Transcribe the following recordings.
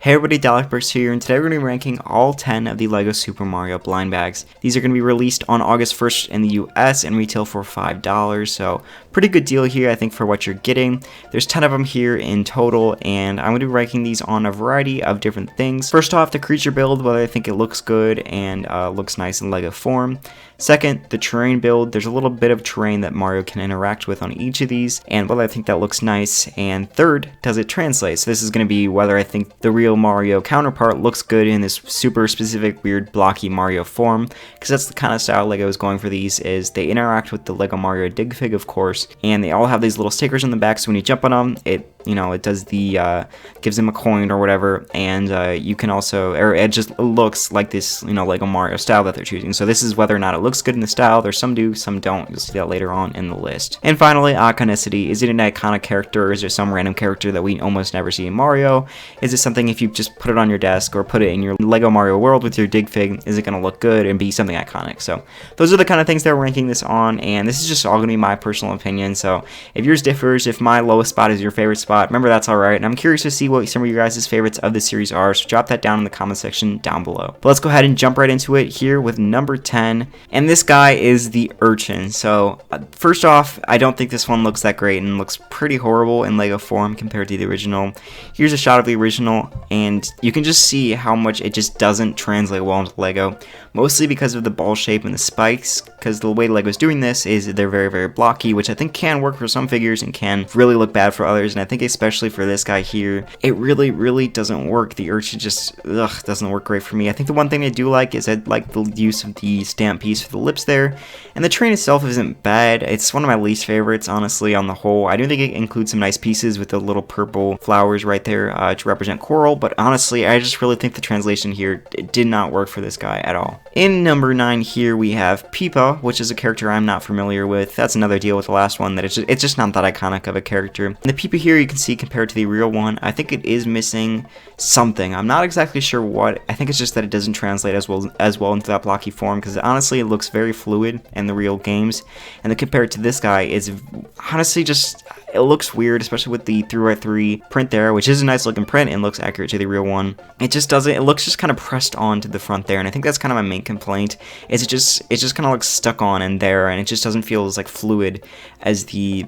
Hey everybody, Dalekburst here, and today we're going to be ranking all 10 of the LEGO Super Mario blind bags. These are going to be released on August 1st in the US and retail for $5, so pretty good deal here I think for what you're getting. There's 10 of them here in total, and I'm going to be ranking these on a variety of different things. First off, the creature build, whether I think it looks good and looks nice in LEGO form. Second, the terrain build. There's a little bit of terrain that Mario can interact with on each of these, and whether I think that looks nice. And third, does it translate? So this is going to be whether I think the real Mario counterpart looks good in this super specific weird blocky Mario form, because that's the kind of style LEGO is going for these, is they interact with the LEGO Mario Dig Fig, of course, and they all have these little stickers on the back, so when you jump on them, it does the, gives them a coin or whatever, and you can also, or it just looks like this, LEGO Mario style that they're choosing. So this is whether or not it looks good in the style. There's some do, some don't. You'll see that later on in the list. And finally, iconicity. Is it an iconic character, or is it some random character that we almost never see in Mario? Is it something if you just put it on your desk or put it in your LEGO Mario world with your Dig Fig, is it going to look good and be something iconic? So those are the kind of things that we're ranking this on, and this is just all going to be my personal opinion. So if yours differs, if my lowest spot is your favorite spot, remember that's alright, and I'm curious to see what some of your guys' favorites of this series are, so drop that down in the comment section down below. But let's go ahead and jump right into it here with number 10, and this guy is the Urchin. So first off, I don't think this one looks that great and looks pretty horrible in LEGO form compared to the original. Here's a shot of the original, and you can just see how much it just doesn't translate well into LEGO, mostly because of the ball shape and the spikes, because the way LEGO's doing this is they're very, very blocky, which I think can work for some figures and can really look bad for others, and I think especially for this guy here, it really, really doesn't work. The Urchin just, doesn't work great for me. I think the one thing I do like is I like the use of the stamp piece for the lips there, and the train itself isn't bad. It's one of my least favorites, honestly, on the whole. I do think it includes some nice pieces with the little purple flowers right there to represent coral, but honestly, I just really think the translation here did not work for this guy at all. In number 9 here, we have Peepa, which is a character I'm not familiar with. That's another deal with the last one, that it's just not that iconic of a character. And the Peepa here, you can see compared to the real one, I think it is missing something. I'm not exactly sure what. I think it's just that it doesn't translate as well into that blocky form, because honestly it looks very fluid in the real games, and then compared to this guy, it's honestly just, it looks weird, especially with the 3x3 print there, which is a nice looking print and looks accurate to the real one. It just doesn't, it looks just kind of pressed on to the front there, and I think that's kind of my main complaint, is it just kind of looks stuck on in there, and it just doesn't feel as like fluid as the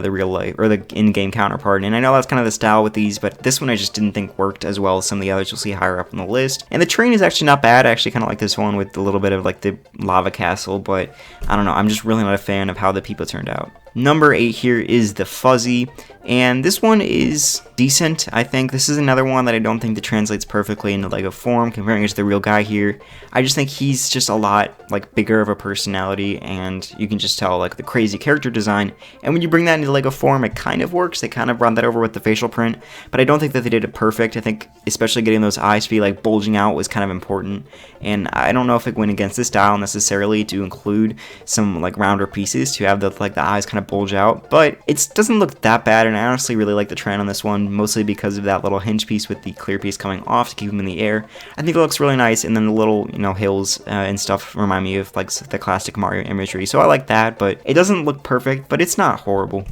real life or the in-game counterpart. And I know that's kind of the style with these, but this one I just didn't think worked as well as some of the others you'll see higher up on the list. And the train is actually not bad. I actually kind of like this one with a little bit of like the lava castle, but I don't know, I'm just really not a fan of how the Peepa turned out. Number 8 here is the Fuzzy, and this one is decent, I think. This is another one that I don't think that translates perfectly into LEGO form, comparing it to the real guy here. I just think he's just a lot like bigger of a personality, and you can just tell like the crazy character design, and when you bring that into LEGO form, it kind of works. They kind of brought that over with the facial print, but I don't think that they did it perfect. I think especially getting those eyes to be like bulging out was kind of important, and I don't know if it went against this style necessarily to include some like rounder pieces to have the eyes kind of bulge out, but it doesn't look that bad, and I honestly really like the trend on this one, mostly because of that little hinge piece with the clear piece coming off to keep them in the air. I think it looks really nice, and then the little hills and stuff remind me of like the classic Mario imagery, so I like that, but it doesn't look perfect, but it's not horrible.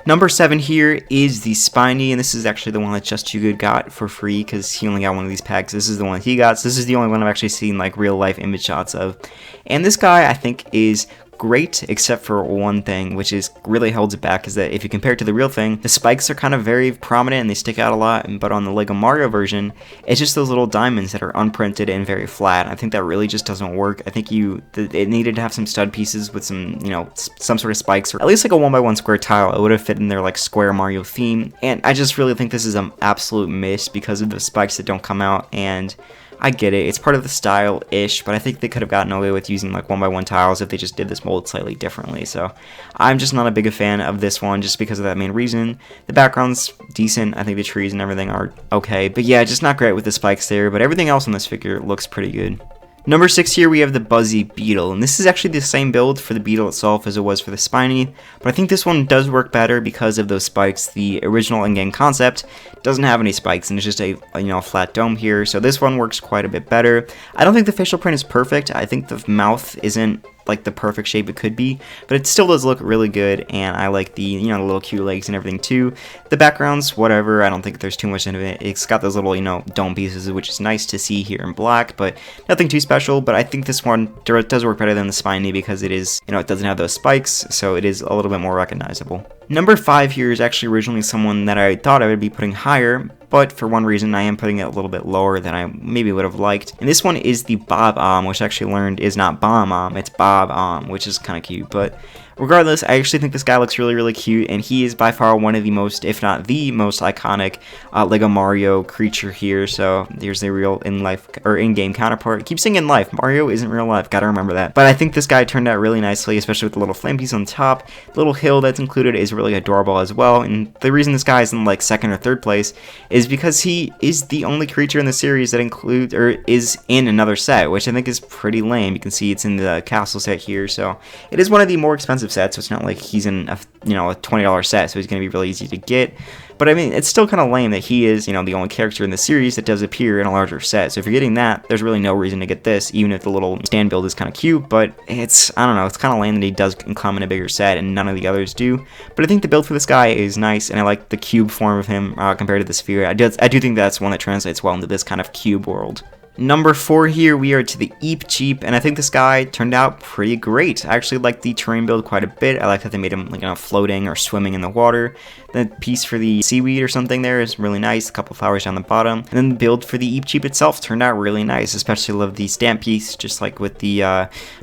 Number 7 here is the Spiny, and this is actually the one that Just Too Good got for free because he only got one of these packs. This is the one he got, so this is the only one I've actually seen like real life image shots of. And this guy I think is great, except for one thing, which is really holds it back, is that if you compare it to the real thing, the spikes are kind of very prominent and they stick out a lot, but on the LEGO Mario version, it's just those little diamonds that are unprinted and very flat. I think that really just doesn't work. I think it needed to have some stud pieces with some, some sort of spikes, or at least like a 1x1 square tile. It would have fit in their like square Mario theme, and I just really think this is an absolute miss because of the spikes that don't come out, and I get it, it's part of the style-ish, but I think they could have gotten away with using like 1x1 tiles if they just did this mold slightly differently. So I'm just not a big fan of this one just because of that main reason. The background's decent, I think the trees and everything are okay, but yeah, just not great with the spikes there, but everything else on this figure looks pretty good. Number 6 here, we have the Buzzy Beetle, and this is actually the same build for the Beetle itself as it was for the Spiny, but I think this one does work better because of those spikes. The original in-game concept doesn't have any spikes, and it's just a flat dome here, so this one works quite a bit better. I don't think the facial print is perfect. I think the mouth isn't like the perfect shape it could be, but it still does look really good, and I like the, you know, the little cute legs and everything too. The background's whatever, I don't think there's too much into it. It's got those little, you know, dome pieces, which is nice to see here in black, but nothing too special. But I think this one does work better than the Spiny because it is, you know, it doesn't have those spikes, so it is a little bit more recognizable. Number 5 here is actually originally someone that I thought I would be putting higher, but for one reason I am putting it a little bit lower than I maybe would have liked. And this one is the Bob, which I actually learned is not Bomb, it's Bob, which is kind of cute. But regardless, I actually think this guy looks really, really cute, and he is by far one of the most, if not the most iconic Lego Mario creature here. So there's the real in-life or in-game counterpart. I keep saying in life, Mario isn't real life, gotta remember that. But I think this guy turned out really nicely, especially with the little flame piece on top. The little hill that's included is really adorable as well, and the reason this guy is in like 2nd or 3rd place is because he is the only creature in the series that includes or is in another set, which I think is pretty lame. You can see it's in the castle set here, so it is one of the more expensive sets, so it's not like he's in a, you know, a $20 set, so he's going to be really easy to get. But I mean, it's still kind of lame that he is, you know, the only character in the series that does appear in a larger set. So if you're getting that, there's really no reason to get this, even if the little stand build is kind of cute. But it's, I don't know, it's kind of lame that he does come in a bigger set and none of the others do. But I think the build for this guy is nice, and I like the cube form of him compared to the sphere. I do think that's one that translates well into this kind of cube world. Number 4 here, we are to the Eep Jeep, and I think this guy turned out pretty great. I actually like the terrain build quite a bit. I like that they made him like, you know, floating or swimming in the water. The piece for the seaweed or something there is really nice, a couple flowers down the bottom. And then the build for the Eep Jeep itself turned out really nice, especially love the stamp piece, just like with the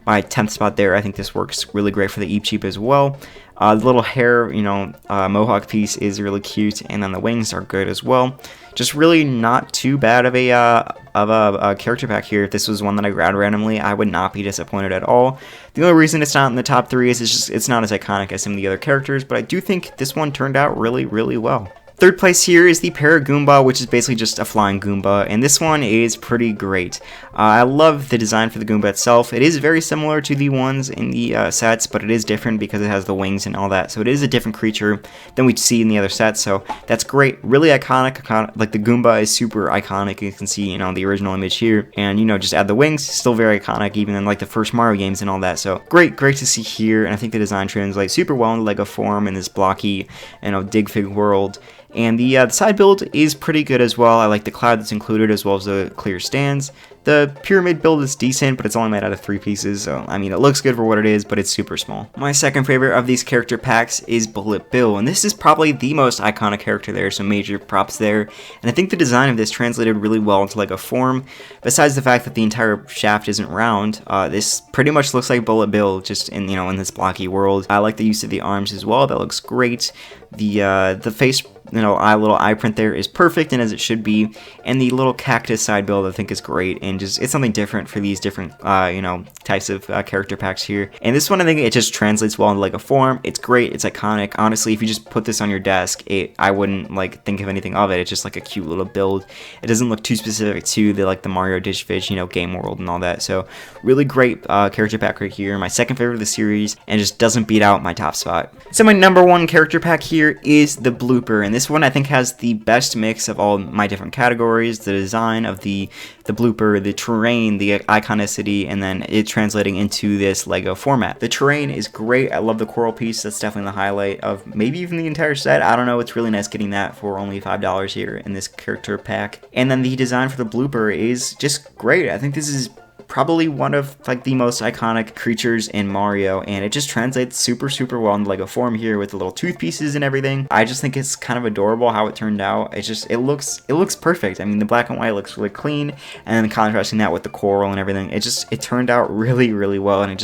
my 10th spot there. I think this works really great for the Eep Jeep as well. The little hair, you know, mohawk piece is really cute, and then the wings are good as well. Just really not too bad of a character pack here. If this was one that I grabbed randomly, I would not be disappointed at all. The only reason it's not in the top 3 is it's not as iconic as some of the other characters, but I do think this one turned out really, really well. 3rd place here is the Paragoomba, which is basically just a flying Goomba, and this one is pretty great. I love the design for the Goomba itself. It is very similar to the ones in the sets, but it is different because it has the wings and all that, so it is a different creature than we see in the other sets, so that's great. Really iconic, like the Goomba is super iconic. You can see, you know, the original image here, and, you know, just add the wings, still very iconic, even in like the first Mario games and all that, so great to see here, and I think the design translates super well in Lego form in this blocky, you know, dig fig world. And the side build is pretty good as well. I like the cloud that's included as well as the clear stands. The pyramid build is decent, but it's only made out of 3 pieces, so I mean, it looks good for what it is, but it's super small. My second favorite of these character packs is Bullet Bill, and this is probably the most iconic character there, so major props there. And I think the design of this translated really well into Lego form. Besides the fact that the entire shaft isn't round, this pretty much looks like Bullet Bill, just in, you know, in this blocky world. I like the use of the arms as well. That looks great. The face, you know, little eye print there is perfect and as it should be, and the little cactus side build I think is great, and just it's something different for these different you know, types of character packs here. And this one I think it just translates well into Lego form. It's great, it's iconic. Honestly, if you just put this on your desk, I wouldn't like think of anything of it. It's just like a cute little build. It doesn't look too specific to the Mario Dish Fish, you know, game world and all that. So really great character pack right here. My second favorite of the series, and just doesn't beat out my top spot. So my number 1 character pack here is the Blooper, and this one I think has the best mix of all my different categories. The design of the Blooper, the terrain, the iconicity, and then it translating into this Lego format. The terrain is great. I love the coral piece. That's definitely the highlight of maybe even the entire set. I don't know. It's really nice getting that for only $5 here in this character pack. And then the design for the Blooper is just great. I think this is probably one of like the most iconic creatures in Mario, and it just translates super well in the Lego form here with the little tooth pieces and everything. I just think it's kind of adorable how it turned out. It looks perfect. I mean, the black and white looks really clean, and then contrasting that with the coral and everything, it turned out really well, and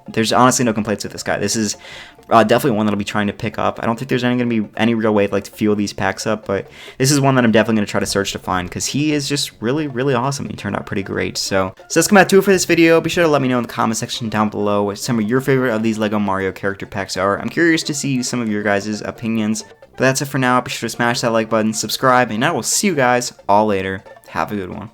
there's honestly no complaints with this guy. This is definitely one that I'll be trying to pick up. I don't think there's going to be any real way to fuel these packs up, but this is one that I'm definitely going to try to search to find because he is just really awesome. He turned out pretty great. So let's come back to it for this video. Be sure to let me know in the comment section down below what some of your favorite of these Lego Mario character packs are. I'm curious to see some of your guys' opinions. But that's it for now. Be sure to smash that like button, subscribe, and I will see you guys all later. Have a good one.